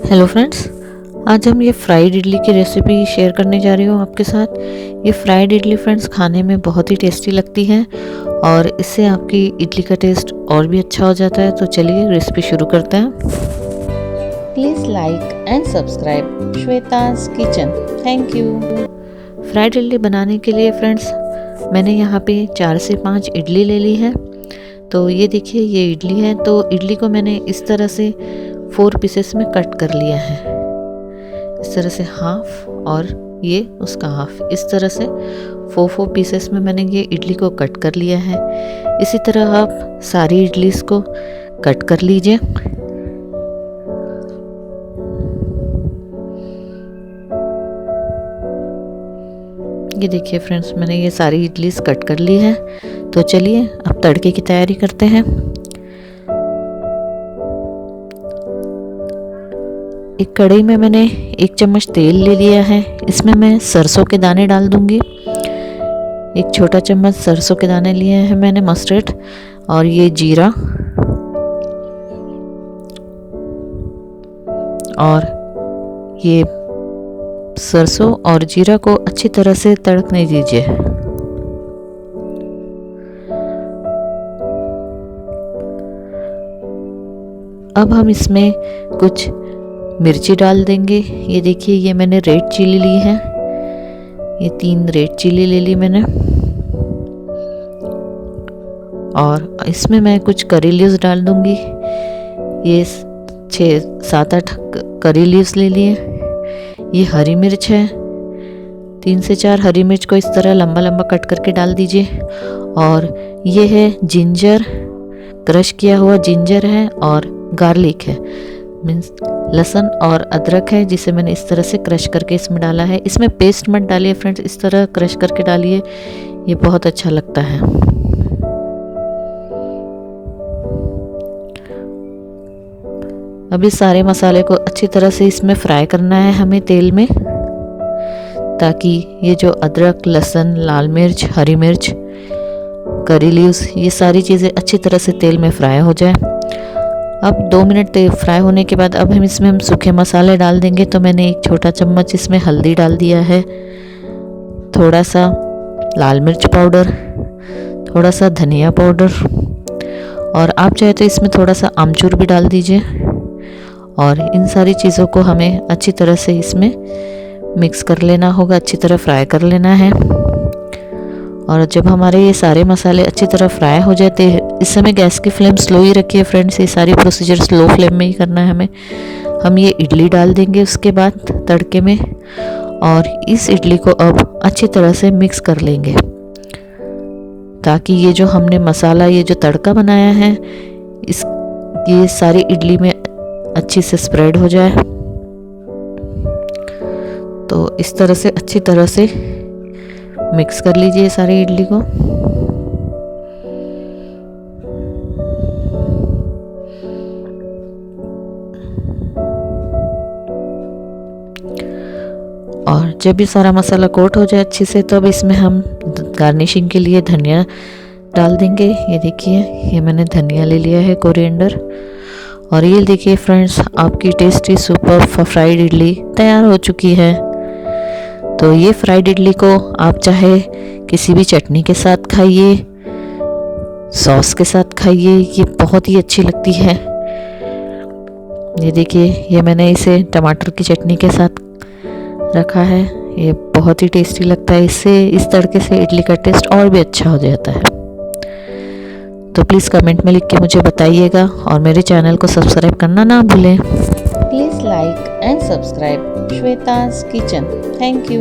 Hello friends, आज हम ये फ्राइड इडली की रेसिपी शेयर करने जा रही हूँ आपके साथ। ये फ्राइड इडली फ्रेंड्स खाने में बहुत ही टेस्टी लगती है और इससे आपकी इडली का टेस्ट और भी अच्छा हो जाता है। तो चलिए रेसिपी शुरू करते हैं। Please like and subscribe Shweta's kitchen. Thank you. Fried idli बनाने के लिए फ्रेंड्स मैंने यहाँ पे 4 से 5 इडली ले ली है। तो ये देखिए ये इडली है। तो इडली को मैंने इस तरह से 4 पीसेस में कट कर लिया है। इस तरह से हाफ और ये उसका हाफ, इस तरह से 4 पीसेस में मैंने ये इडली को कट कर लिया है। इसी तरह आप सारी इडलीस को कट कर लीजिए। ये देखिए फ्रेंड्स मैंने ये सारी इडलीस कट कर ली है। तो चलिए अब तड़के की तैयारी करते हैं। एक कढ़ाई में मैंने 1 चम्मच तेल ले लिया है। इसमें मैं सरसों के दाने डाल दूंगी। 1 छोटा चम्मच सरसों के दाने लिए हैं मैंने, मस्टर्ड, और ये जीरा और ये सरसों और जीरा को अच्छी तरह से तड़कने दीजिए। अब हम इसमें कुछ मिर्ची डाल देंगे। ये देखिए ये मैंने रेड चिली ली है। ये 3 रेड चिली ले ली मैंने। और इसमें मैं कुछ करी लीव्स डाल दूंगी। ये 6-7-8 करी लीव्स ले लिए। ये हरी मिर्च है, 3 से 4 हरी मिर्च को इस तरह लंबा लंबा कट करके डाल दीजिए। और ये है जिंजर, क्रश किया हुआ जिंजर है, और गार्लिक है, मीन्स लहसुन और अदरक है, जिसे मैंने इस तरह से क्रश करके इसमें डाला है। इसमें पेस्ट मत डालिए फ्रेंड्स, इस तरह क्रश करके डालिए, ये बहुत अच्छा लगता है। अभी सारे मसाले को अच्छी तरह से इसमें फ्राई करना है हमें तेल में, ताकि ये जो अदरक, लहसुन, लाल मिर्च, हरी मिर्च, करी लीव्स, ये सारी चीज़ें अच्छी तरह से तेल में फ्राई हो जाए। अब 2 मिनट तेल फ्राई होने के बाद अब हम सूखे मसाले डाल देंगे। तो मैंने 1 छोटा चम्मच इसमें हल्दी डाल दिया है, थोड़ा सा लाल मिर्च पाउडर, थोड़ा सा धनिया पाउडर, और आप चाहे तो इसमें थोड़ा सा आमचूर भी डाल दीजिए। और इन सारी चीज़ों को हमें अच्छी तरह से इसमें मिक्स कर लेना होगा, अच्छी तरह फ्राई कर लेना है। और जब हमारे ये सारे मसाले अच्छी तरह फ्राई हो जाते हैं, इस समय गैस की फ्लेम स्लो ही रखिए फ्रेंड्स। ये सारी प्रोसीजर स्लो फ्लेम में ही करना है हमें। हम ये इडली डाल देंगे उसके बाद तड़के में, और इस इडली को अब अच्छी तरह से मिक्स कर लेंगे, ताकि ये जो हमने मसाला, ये जो तड़का बनाया है, ये सारी इडली में अच्छी से स्प्रेड हो जाए। तो इस तरह से अच्छी तरह से मिक्स कर लीजिए सारी इडली को। और जब ये सारा मसाला कोट हो जाए अच्छे से, तो अब इसमें हम गार्निशिंग के लिए धनिया डाल देंगे। ये देखिए ये मैंने धनिया ले लिया है, कोरिएंडर। और ये देखिए फ्रेंड्स आपकी टेस्टी सुपर फ्राइड इडली तैयार हो चुकी है। तो ये फ्राइड इडली को आप चाहे किसी भी चटनी के साथ खाइए, सॉस के साथ खाइए, ये बहुत ही अच्छी लगती है। ये देखिए ये मैंने इसे टमाटर की चटनी के साथ रखा है, ये बहुत ही टेस्टी लगता है। इससे इस तड़के से इडली का टेस्ट और भी अच्छा हो जाता है। तो प्लीज़ कमेंट में लिख के मुझे बताइएगा, और मेरे चैनल को सब्सक्राइब करना ना भूलें। Please like and subscribe Shweta's kitchen. Thank you.